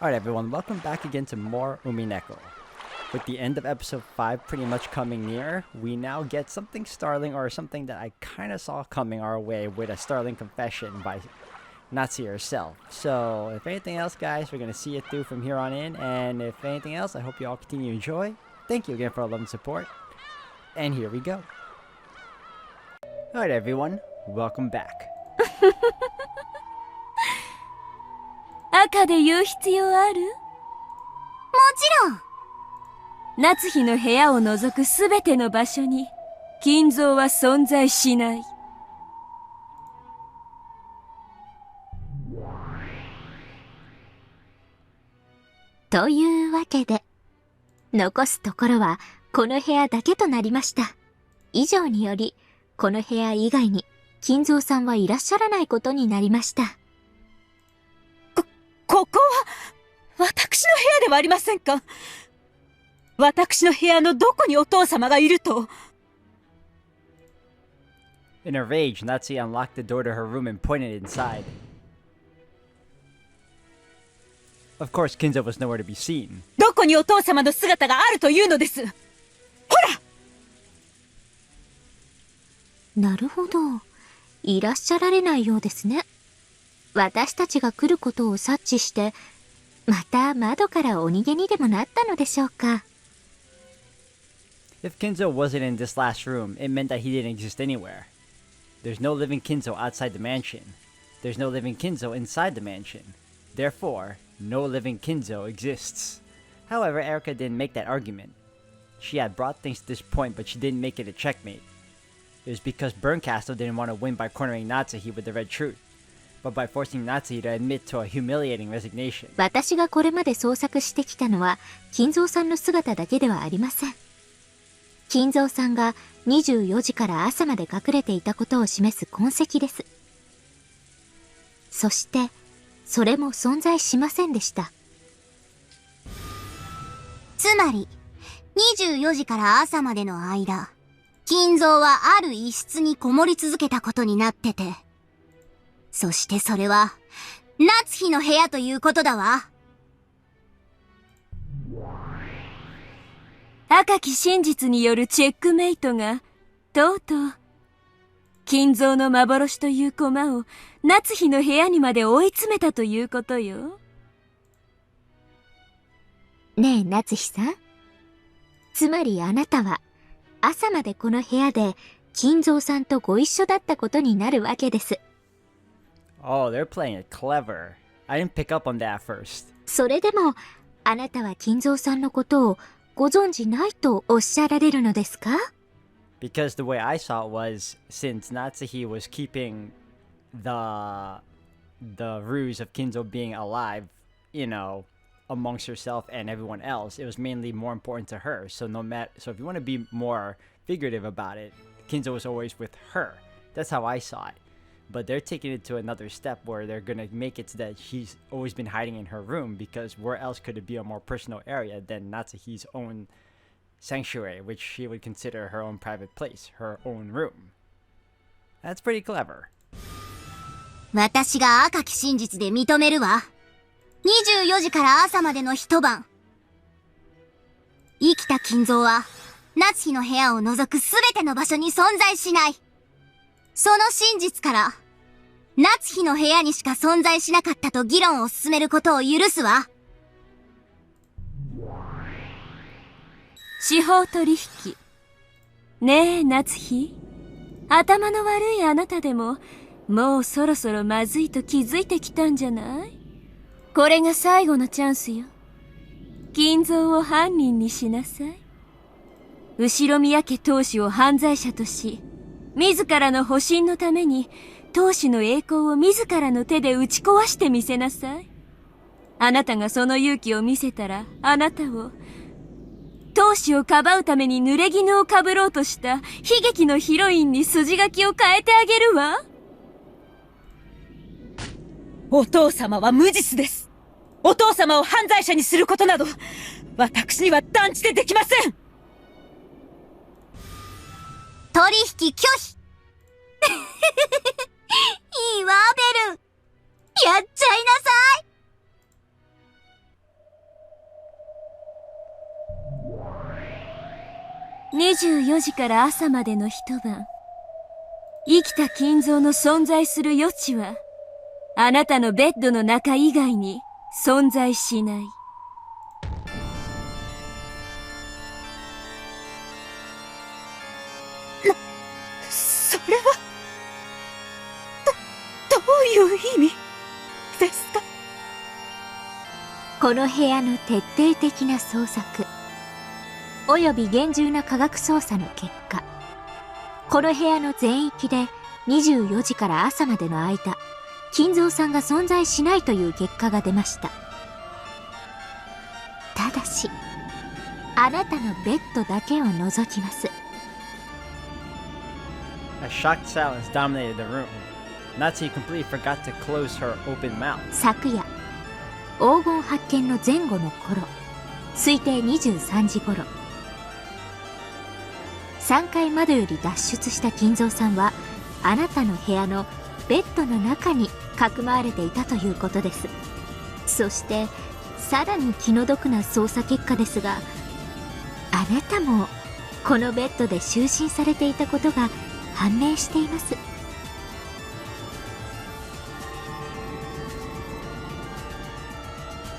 Alright everyone, welcome back again to more Umineko. With the end of episode 5 pretty much coming near, we now get something startling, or something that I kinda saw coming our way, with a startling confession by Natsuhi herself. So, if anything else guys, we're gonna see it through from here on in, and if anything else, I hope you all continue to enjoy. Thank you again for all love and support, and here we go. Alright everyone, welcome back. 赤で言う必要ある？もちろん。夏日の部屋を除くすべての場所に金蔵は存在しない。というわけで、残すところはこの部屋だけとなりました。以上により、この部屋以外に金蔵さんはいらっしゃらないことになりました。ここは私の部屋ではありませんか。私の部屋のどこにお父様がいると。 In a rage, Natsuhi unlocked the door to her room and pointed inside. Of course, Kinzo was nowhere to be seen. どこにお父様の姿があるというのです。ほら！なるほど。いらっしゃられないようですね。私たちが来ることを察知して、また窓からお逃げにでもなったのでしょうか。If Kinzo wasn't in this last room, it meant that he didn't exist anywhere. There's no living Kinzo outside the mansion. There's no living Kinzo inside the mansion. Therefore, no living Kinzo exists. However, Erika didn't make that argument. She had brought things to this point, but she didn't make it a checkmate. It was because Burncastle didn't want to win by cornering Natsuhi with the red truth, but by forcing Natsuhi to admit to a humiliating resignation. 私がこれまで捜索してきたのは、金蔵さんの姿だけではありません。金蔵さんが24時から朝まで隠れていたことを示す痕跡です。そして、それも存在しませんでした。つまり、24時から朝までの間、金蔵はある一室にこもり続けたことになってて、そしてそれは、夏日の部屋ということだわ。赤き真実によるチェックメイトが、とうとう、金蔵の幻という駒を夏日の部屋にまで追い詰めたということよ。ねえ、夏日さん。つまりあなたは、朝までこの部屋で金蔵さんとご一緒だったことになるわけです。Oh, they're playing it clever. I didn't pick up on that first. それでも、あなたは金蔵さんのことをご存じないとおっしゃられるのですか？ Because the way I saw it was, since Natsuhi was keeping the ruse of Kinzo being alive, you know, amongst herself and everyone else, it was mainly more important to her. So if you want to be more figurative about it, Kinzo was always with her. That's how I saw it. But they're taking it to another step where they're gonna make it so that she's always been hiding in her room, because where else could it be a more personal area than Natsuhi's own sanctuary, which she would consider her own private place, her own room. That's pretty clever. 私が赤き真実で認めるわ。24時から朝までの一晩。生きた金蔵は、夏日の部屋を除くすべての場所に存在しない。その真実から、夏日の部屋にしか存在しなかったと議論を進めることを許すわ。司法取引。ねえ、夏日。頭の悪いあなたでも、もうそろそろまずいと気づいてきたんじゃない？これが最後のチャンスよ。金蔵を犯人にしなさい。後ろ宮家当主を犯罪者とし、自らの保身のために、当主の栄光を自らの手で打ち壊してみせなさい。あなたがその勇気を見せたら、あなたを、当主をかばうために濡れ衣をかぶろうとした悲劇のヒロインに筋書きを変えてあげるわ。お父様は無実です。お父様を犯罪者にすることなど、私には断じてできません。取引拒否いいわ、ベル。やっちゃいなさい。24時から朝までの一晩、生きた金蔵の存在する余地は、あなたのベッドの中以外に存在しない。それは、どういう意味ですか？この部屋の徹底的な捜索、および厳重な科学捜査の結果、この部屋の全域で24時から朝までの間、金蔵さんが存在しないという結果が出ました。ただし、あなたのベッドだけを除きます。A shocked silence dominated the room. Natsuhi completely forgot to close her open mouth. 昨夜、黄金発見の前後の頃、推定23時頃、3階窓より脱出した金蔵さんは、あなたの部屋のベッドの中にかくまわれていたということです。そしてさらに気の毒な捜査結果ですが、あなたもこのベッドで就寝されていたことが判明しています。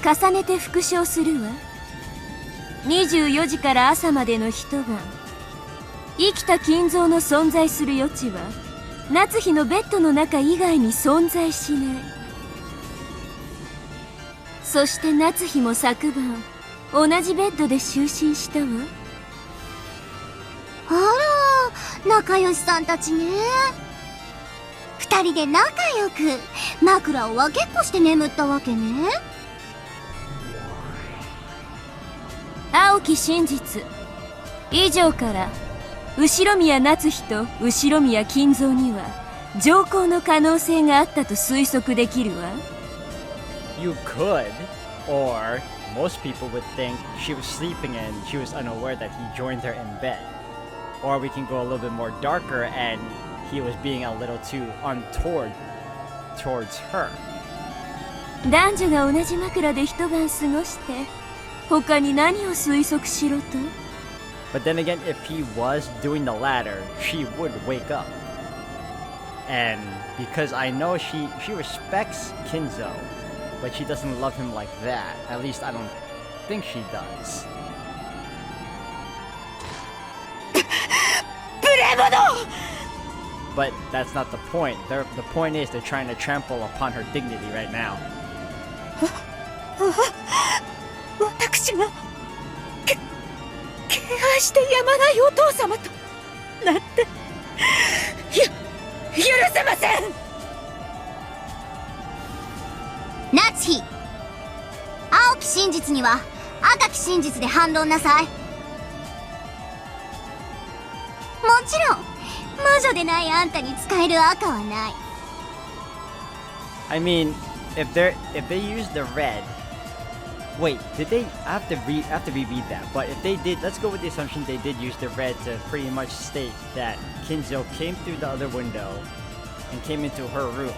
重ねて復唱するわ。24時から朝までの一晩、生きた金蔵の存在する余地は、夏日のベッドの中以外に存在しない。そして夏日も昨晩、同じベッドで就寝したわ。あら、仲良しさんたちね。二人で仲良く枕を分けっこして眠ったわけね。青き真実。以上から後宮夏日と後宮金蔵には乗降の可能性があったと推測できるわ。 You could, or most people would think she was sleeping and she was unaware that he joined her in bed. Or we can go a little bit more darker and he was being a little too untoward towards her. 男女が同じ枕で一晩過ごして、他に何を推測しろと？ But then again, if he was doing the latter, she would wake up. And because I know she respects Kinzo, but she doesn't love him like that. At least I don't think she does. 無礼者！ But that's not the point. The point is they're trying to trample upon her dignity right now. 私が敬愛してやまないお父様となんて許せません。夏日、青き真実には赤き真実で反論なさい。もちろん魔女でないあんたに使える赤はない。 I mean, if they use the red. Wait, did they? I have to reread that. But if they did, let's go with the assumption they did use the red to pretty much state that Kinzo came through the other window and came into her room.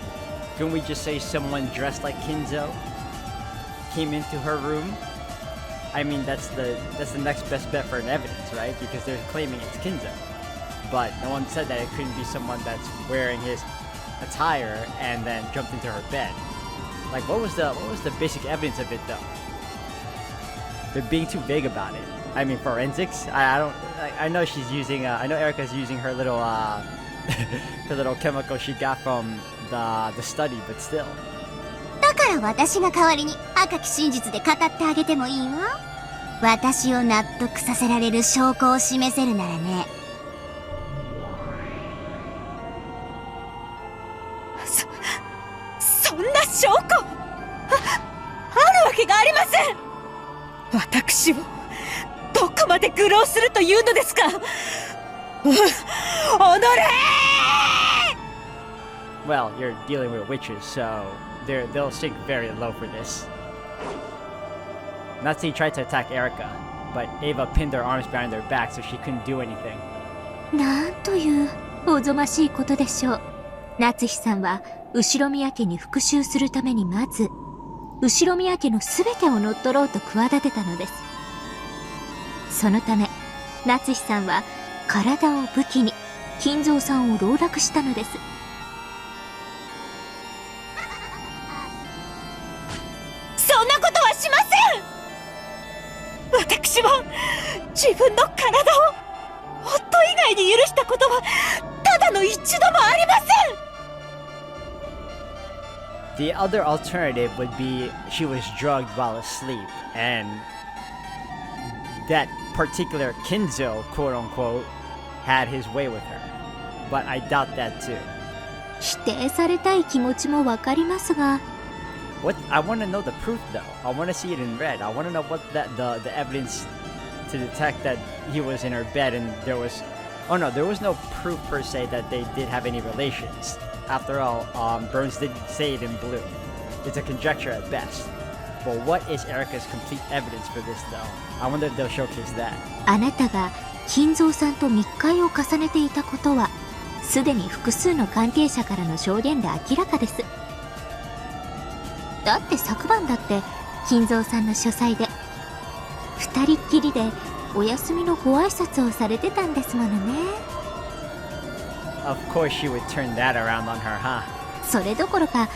Can we just say someone dressed like Kinzo came into her room? I mean, that's the next best bet for an evidence, right? Because they're claiming it's Kinzo. But no one said that it couldn't be someone that's wearing his attire and then jumped into her bed. Like, what was the basic evidence of it though? They're being too vague about it. I mean, forensics. I know she's using. I know Erica's using her little her little chemical she got from the study, but still. だから私が代わりに赤き真実で語ってあげてもいいわ。私を納得させられる証拠を示せるならね。そんな証拠あるわけがありません。私をどこまで愚弄するというのですか。おのれ！Well, you're dealing with witches, so they'll sink very low for this. Natsuhi tried to attack Erica, but Ava pinned her arms behind their back so she couldn't do anything. なんというおぞましいことでしょう。夏日さんは後宮家に復讐するためにまず後宮家のすべてを乗っ取ろうと企てたのです。そのため夏日さんは体を武器に金蔵さんを籠絡したのです。そんなことはしません。私は自分の体を夫以外に許したことはただの一度もありません。The other alternative would be she was drugged while asleep, and that particular Kinzo, quote unquote, had his way with her. But I doubt that too. 否定されたい気持ちもわかりますが、I want to know the proof though. I want to see it in red. I want to know what the evidence to detect that he was in her bed and there was... Oh no, there was no proof per se that they did have any relations. After all, Burns did say it in blue. It's a conjecture at best. But what is Erica's complete evidence for this though? I wonder if they'll showcase that. あなたが金蔵さんと密会を重ねていたことは、すでに複数の関係者からの証言で明らかです。だって昨晩だって金蔵さんの書斎で二人っきりでお休みのご挨拶をされてたんですものね。Of course she would turn that around on her, huh? それどころか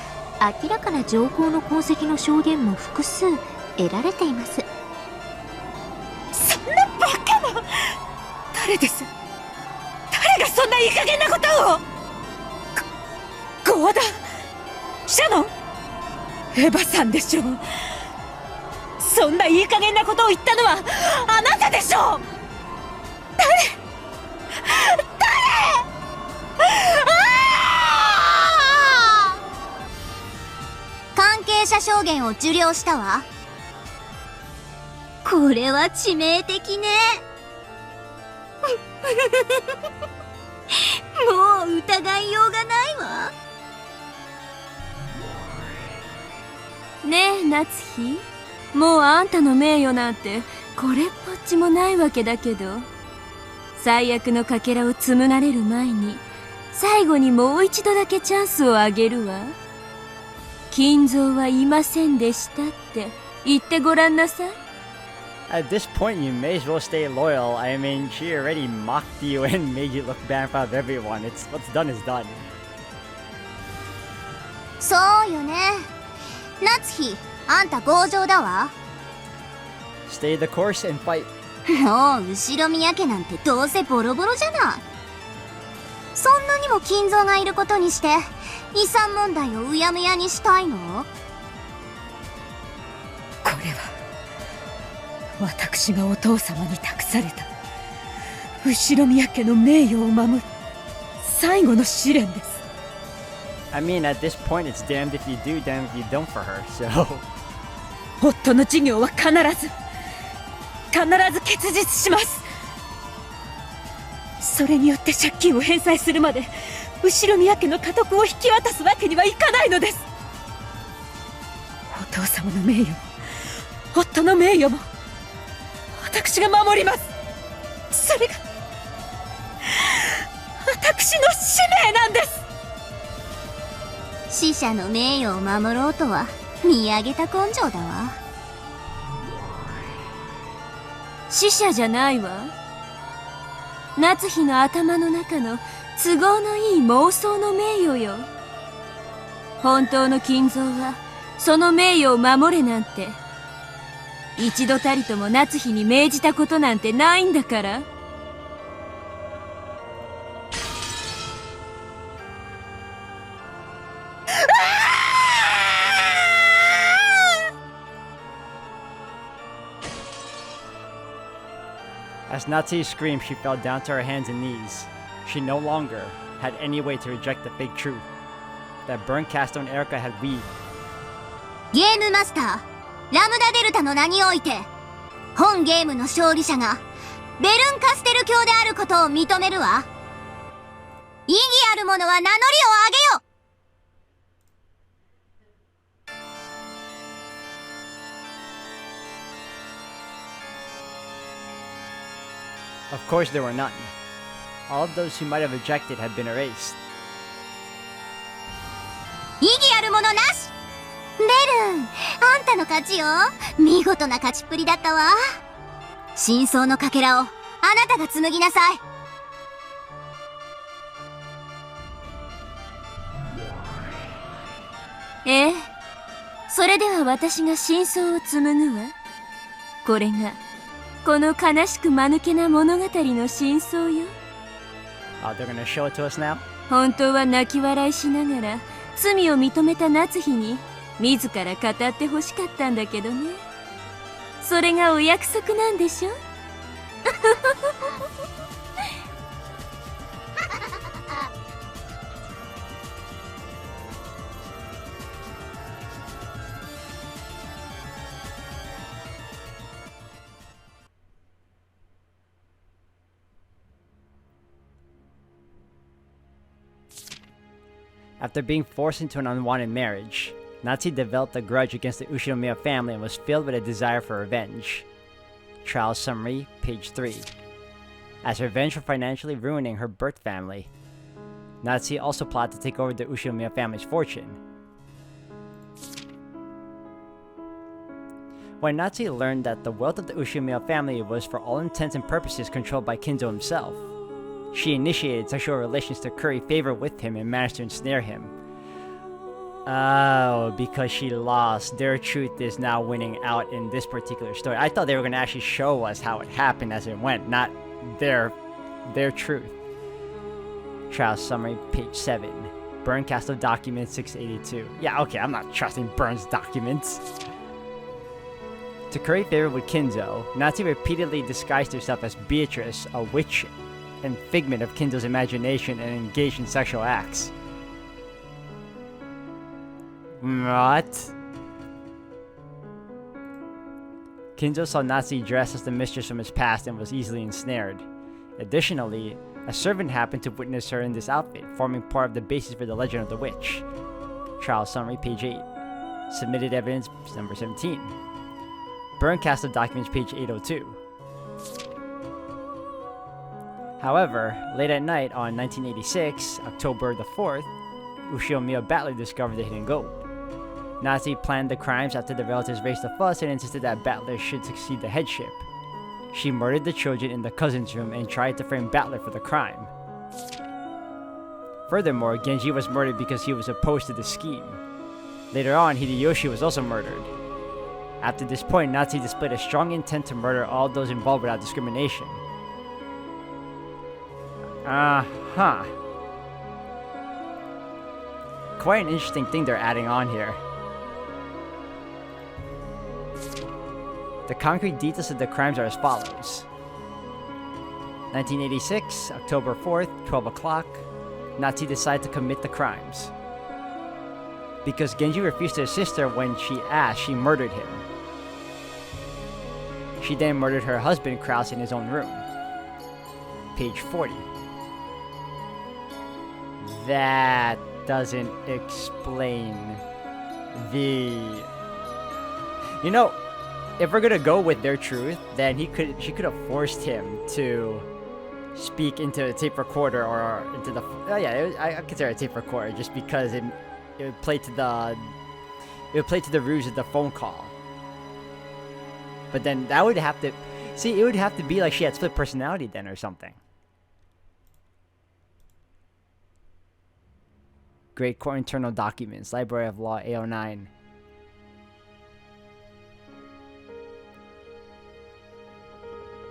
明らかな情報の痕跡の証言も複数得られています。そんなバカな。誰です。誰がそんないい加減なことを。ゴーダ、シャノン、エヴァさんでしょう。そんないい加減なことを言ったのはあなたでしょう。誰関係者証言を受領したわ。これは致命的ね。もう疑いようがないわ。ねえ夏日、もうあんたの名誉なんてこれっぽっちもないわけだけど、最悪のかけらを紡がれる前に最後にもう一度だけチャンスをあげるわ。金蔵はいませんでしたって言ってごらんなさい。At this point, you may as well stay loyal. I mean, she already mocked you and made you look bad in front of everyone. It's what's done is done. そうよね。夏日、あんた強情だわ。Stay the course and fight. もう後ろ宮家なんてどうせボロボロじゃない。そんなにも金蔵がいることにして遺産問題をうやむやにしたいの？これは私がお父様に託された後宮家の名誉を守る最後の試練です。I mean, at this point, it's damned if you do, damned if you don't for her, so... 夫の事業は必ず結実します。それによって借金を返済するまで後宮家の家督を引き渡すわけにはいかないのです。お父様の名誉も夫の名誉も私が守ります。それが私の使命なんです。死者の名誉を守ろうとは見上げた根性だわ。死者じゃないわ。夏日の頭の中の都合のいい妄想の名誉よ。本当の金蔵はその名誉を守れなんて一度たりとも夏日に命じたことなんてないんだから。As Natsuhi screamed, she fell down to her hands and knees. She no longer had any way to reject the fake truth that Burn cast on Erica had weaved. ゲームマスター、ラムダデルタの名において、本ゲームの勝利者がベルンカステル教であることを認めるわ。意義ある者は名乗りを上げよ。Of course, there were none. All of those who might have objected had been erased. 意義ある者なし。ベルン、あんたの勝ちよ。見事な勝ちっぷりだったわ。真相のかけらをあなたが紡ぎなさい。ええ、それでは私が真相を紡ぐわ。これがこの悲しく間抜けな物語の真相よ。Oh, they're gonna show it to us now? 本当は泣き笑いしながら罪を認めた夏日に自ら語ってほしかったんだけどね。それがお約束なんでしょ。After being forced into an unwanted marriage, Natsuhi developed a grudge against the Uchinomiya family and was filled with a desire for revenge. Trial summary, page 3. As revenge for financially ruining her birth family, Natsuhi also plotted to take over the Uchinomiya family's fortune. When Natsuhi learned that the wealth of the Uchinomiya family was for all intents and purposes controlled by Kinzo himself, she initiated sexual relations to curry favor with him and managed to ensnare him. Oh, because she lost. Their truth is now winning out in this particular story. I thought they were going to actually show us how it happened as it went, not their truth. Trial summary, page 7. Burn Castle document 682. Yeah, okay, I'm not trusting Burn's documents. To curry favor with Kinzo, Natsuhi repeatedly disguised herself as Beatrice, a witch and figment of Kinzo's imagination, and engaged in sexual acts. What? Kinzo saw Natsuhi dressed as the mistress from his past and was easily ensnared. Additionally, a servant happened to witness her in this outfit, forming part of the basis for the legend of the witch. Trial summary, page 8. Submitted evidence, number 17. Burn Castle documents, page 802. However, late at night on 1986, October the 4th, Uchinomiya Battler discovered the hidden gold. Natsuhi planned the crimes after the relatives raised a fuss and insisted that Battler should succeed the headship. She murdered the children in the cousin's room and tried to frame Battler for the crime. Furthermore, Genji was murdered because he was opposed to the scheme. Later on, Hideyoshi was also murdered. After this point, Natsuhi displayed a strong intent to murder all those involved without discrimination. Uh-huh. Quite an interesting thing they're adding on here. The concrete details of the crimes are as follows. 1986, October 4th, 12 o'clock, Natsuhi decided to commit the crimes. Because Genji refused to assist her when she asked, she murdered him. She then murdered her husband, Kraus, in his own room. Page 40. That doesn't explain the... You know, if we're gonna go with their truth, then she could have forced him to speak into a tape recorder or into the... Oh yeah, I consider it a tape recorder just because it would play to the ruse of the phone call. But then that would have to... See, it would have to be like she had split personality then or something. Great Court Internal Documents, Library of Law, A09.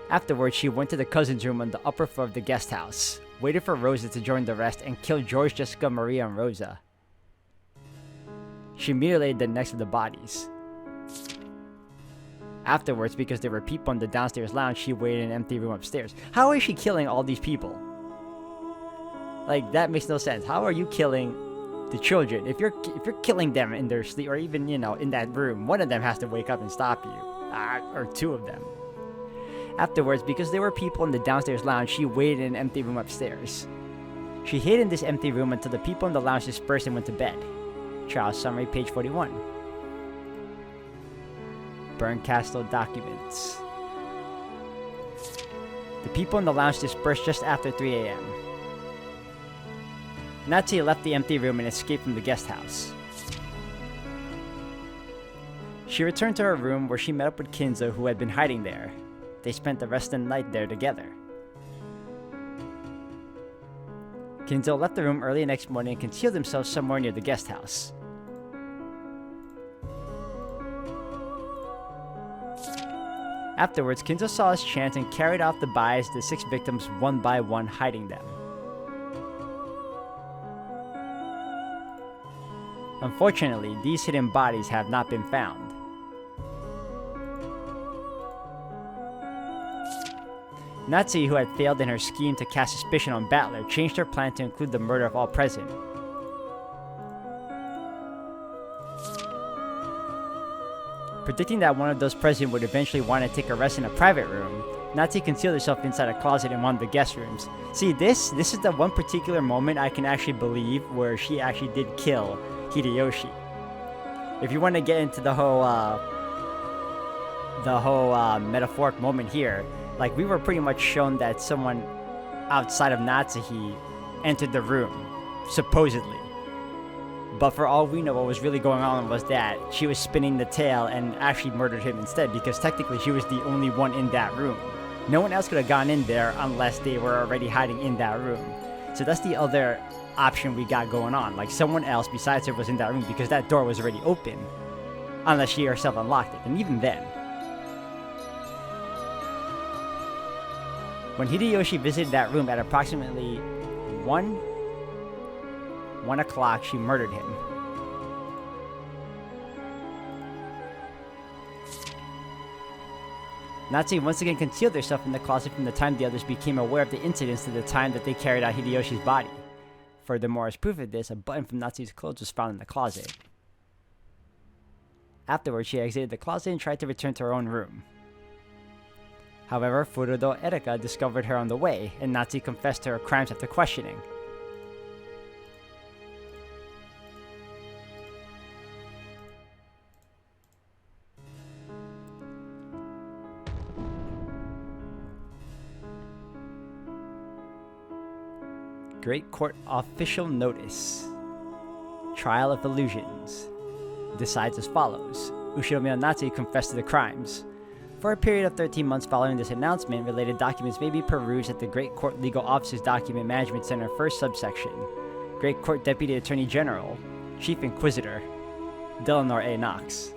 Afterwards, she went to the cousin's room on the upper floor of the guest house, waited for Rosa to join the rest, and killed George, Jessica, Maria, and Rosa. She mutilated the necks of the bodies. Afterwards, because there were people in the downstairs lounge, she waited in an empty room upstairs. How is she killing all these people? Like, that makes no sense. How are you killing the children? If you're killing them in their sleep, or even, you know, in that room, one of them has to wake up and stop you. Or two of them. Afterwards, because there were people in the downstairs lounge, she waited in an empty room upstairs. She hid in this empty room until the people in the lounge dispersed and went to bed. Trial summary, page 41. Burn Castle documents. The people in the lounge dispersed just after 3 a.m. Natsuhi left the empty room and escaped from the guest house. She returned to her room where she met up with Kinzo, who had been hiding there. They spent the rest of the night there together. Kinzo left the room early the next morning and concealed himself somewhere near the guest house. Afterwards, Kinzo saw his chance and carried off the bodies of the 6 victims one by one, hiding them. Unfortunately, these hidden bodies have not been found. Natsuhi, who had failed in her scheme to cast suspicion on Battler, changed her plan to include the murder of all present. Predicting that one of those present would eventually want to take a rest in a private room, Natsuhi concealed herself inside a closet in one of the guest rooms. See, this is the one particular moment I can actually believe where she actually did kill Hideyoshi. If you want to get into the whole metaphoric moment here, like, we were pretty much shown that someone outside of Natsuhi entered the room, supposedly. But for all we know, what was really going on was that she was spinning the tale and actually murdered him instead, because technically she was the only one in that room. No one else could have gone in there unless they were already hiding in that room. So that's the other option we got going on. Like, someone else besides her was in that room because that door was already open. Unless she herself unlocked it, and even then. When Hideyoshi visited that room at approximately 1 o'clock, she murdered him. Natsuhi once again concealed herself in the closet from the time the others became aware of the incidents to the time that they carried out Hideyoshi's body. Furthermore, as proof of this, a button from Natsuhi's clothes was found in the closet. Afterwards, she exited the closet and tried to return to her own room. However, Furudo Erika discovered her on the way, and Natsuhi confessed to her crimes after questioning. Great Court Official Notice. Trial of Illusions. Decides as follows. Ushiromiya Natsuhi confessed to the crimes. For a period of 13 months following this announcement, related documents may be perused at the Great Court Legal Office's Document Management Center, first subsection. Great Court Deputy Attorney General, Chief Inquisitor, Delano A. Knox.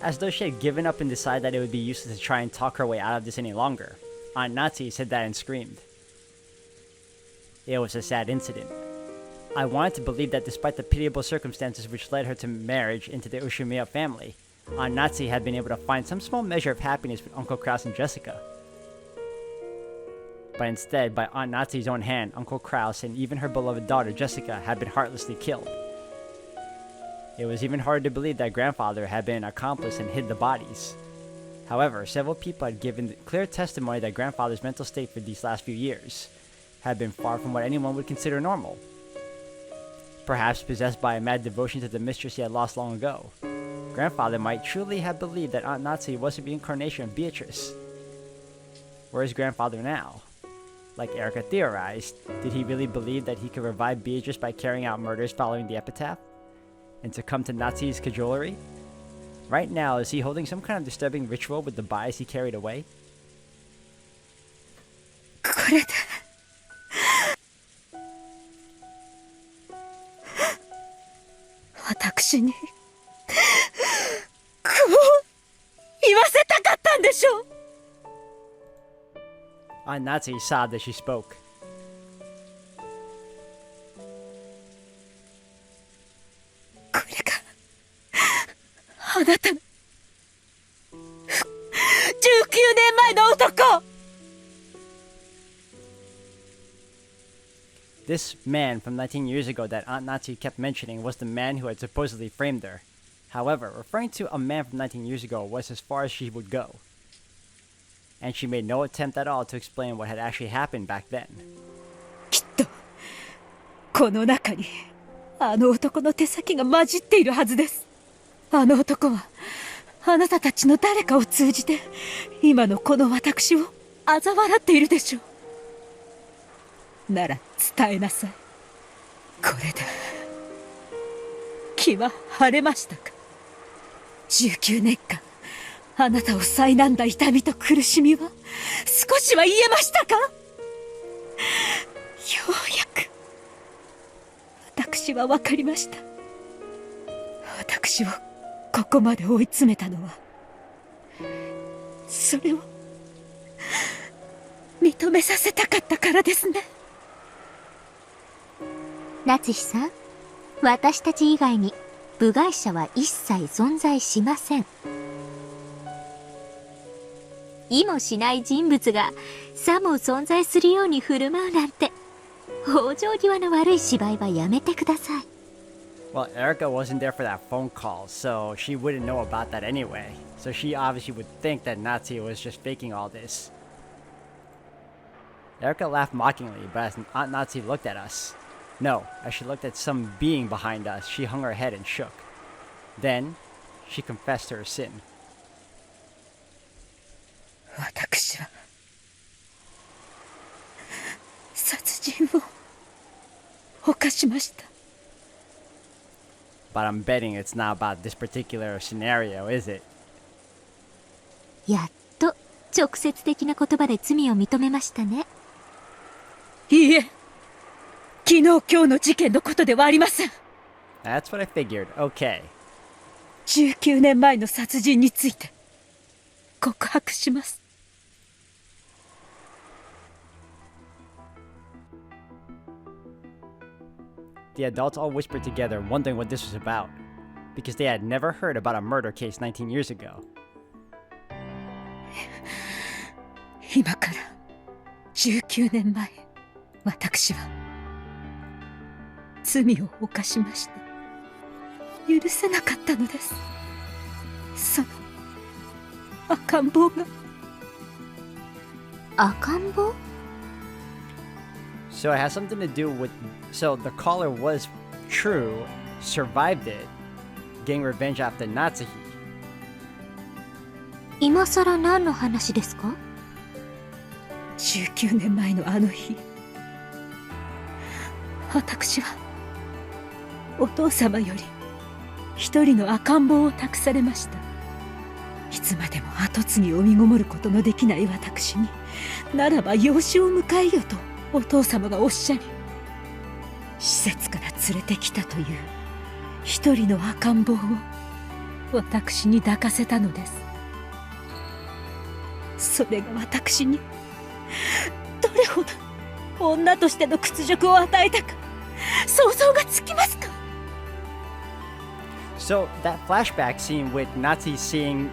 As though she had given up and decided that it would be useless to try and talk her way out of this any longer, Aunt Natsuhi said that and screamed. It was a sad incident. I wanted to believe that despite the pitiable circumstances which led her to marriage into the Ushiromiya family, Aunt Natsuhi had been able to find some small measure of happiness with Uncle Kraus and Jessica. But instead, by Aunt Natsuhi's own hand, Uncle Kraus and even her beloved daughter Jessica had been heartlessly killed. It was even harder to believe that grandfather had been an accomplice and hid the bodies. However, several people had given clear testimony that grandfather's mental state for these last few years had been far from what anyone would consider normal. Perhaps possessed by a mad devotion to the mistress he had lost long ago, grandfather might truly have believed that Aunt Natsuhi was the reincarnation of Beatrice. Where is grandfather now? Like Erika theorized, did he really believe that he could revive Beatrice by carrying out murders following the epitaph? And succumb to Natsuhi's cajolery? Right now, is he holding some kind of disturbing ritual with the bodies he carried away? これで私にこう言わせたかったんでしょう。 Aunt Natsuhi sobbed as she spoke. This man from 19 years ago that Aunt Natsuhi kept mentioning was the man who had supposedly framed her. However, referring to a man from 19 years ago was as far as she would go. And she made no attempt at all to explain what had actually happened back then. きっとこの中にあの男の手先が混じっているはずです。あの男はあなたたちの誰かを通じて今のこの私を嘲笑っているでしょう。なら伝えなさい。これで気は晴れましたか。19年間あなたを災んだ痛みと苦しみは少しは癒えましたか。ようやく私は分かりました。私をここまで追い詰めたのはそれを認めさせたかったからですね。夏日さん、私たち以外に部外者は一切存在しません。意もしない人物がさも存在するように振る舞うなんて、往生際の悪い芝居はやめてください。Well, Erica wasn't there for that phone call, so she wouldn't know about that anyway. So she obviously would think that Natsuhi was just faking all this. Erica laughed mockingly, but as Aunt Natsuhi looked at us, no, as she looked at some being behind us, she hung her head and shook. Then, she confessed to her sin. 私は殺人を犯しました。But I'm betting it's not about this particular scenario, is it? やっと直接的な言葉で罪を認めましたね。いいえ、昨日今日の事件のことではありません。 That's what I figured. Okay. 19年前の殺人について告白します。The adults all whispered together, wondering what this was about, because they had never heard about a murder case 19 years ago. 今から19年前、私は罪を犯しました。許せなかったのです。その赤ん坊が。赤ん坊？ So it has something to do with... So the caller was true, survived it, getting revenge after Natsuhi. 今さら何の話ですか19年前のあの日、私はお父様より一人の赤ん坊を託されました。いつまでも跡継ぎを身ごもることのできない私に、ならば養子を迎えよとお父様がおっしゃり、施設から連れてきたという一人の赤ん坊を私に抱かせたのです。それが私にどれほど女としての屈辱を与えたか想像がつきますか。 So that flashback scene with Natsuhi seeing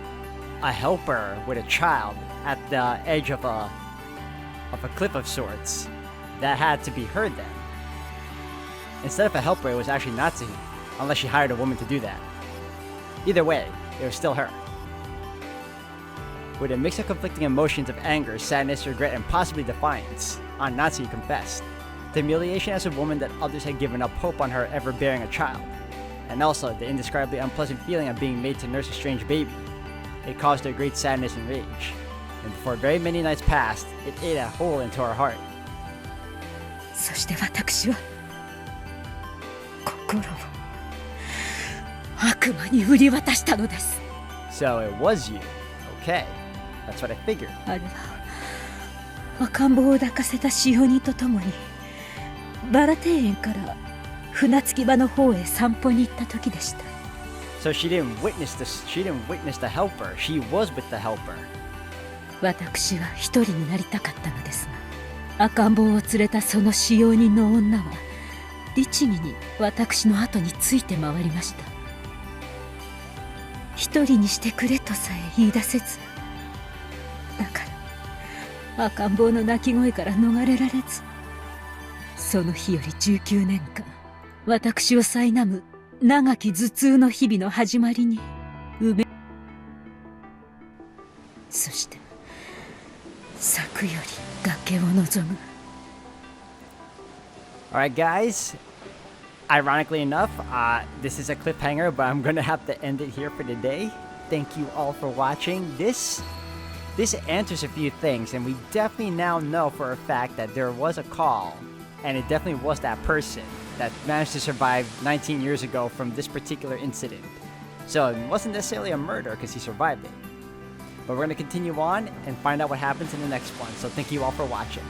a helper with a child at the edge of a cliff of sorts, that had to be her then. Instead of a helper, it was actually Natsuhi, unless she hired a woman to do that. Either way, it was still her. With a mix of conflicting emotions of anger, sadness, regret, and possibly defiance, Aunt Natsuhi confessed. The humiliation as a woman that others had given up hope on her ever bearing a child, and also the indescribably unpleasant feeling of being made to nurse a strange baby. It caused her great sadness and rage, and before very many nights passed, it ate a hole into her heart. そして私は心を悪魔に売り渡したのです。 So it was you. Okay, that's what I figured. あれは赤ん坊を抱かせた使用人と共にバラ庭園から船着き場の方へ散歩に行った時でした。 So she didn't witness this. She didn't witness the helper. She was with the helper. 私は一人になりたかったのですが、赤ん坊を連れたその使用人の女は律儀に私の後について回りました。一人にしてくれとさえ言い出せず、だから赤ん坊の泣き声から逃れられず、その日より19年間私を苛む長き頭痛の日々の始まりにそして柵より崖を望む。 Alright, guys. ironically enough, this is a cliffhanger, but I'm gonna have to end it here for today. Thank you all for watching. This answers a few things, and we definitely now know for a fact that there was a call, and it definitely was that person that managed to survive 19 years ago from this particular incident. So it wasn't necessarily a murder because he survived it. But we're going to continue on and find out what happens in the next one. So thank you all for watching.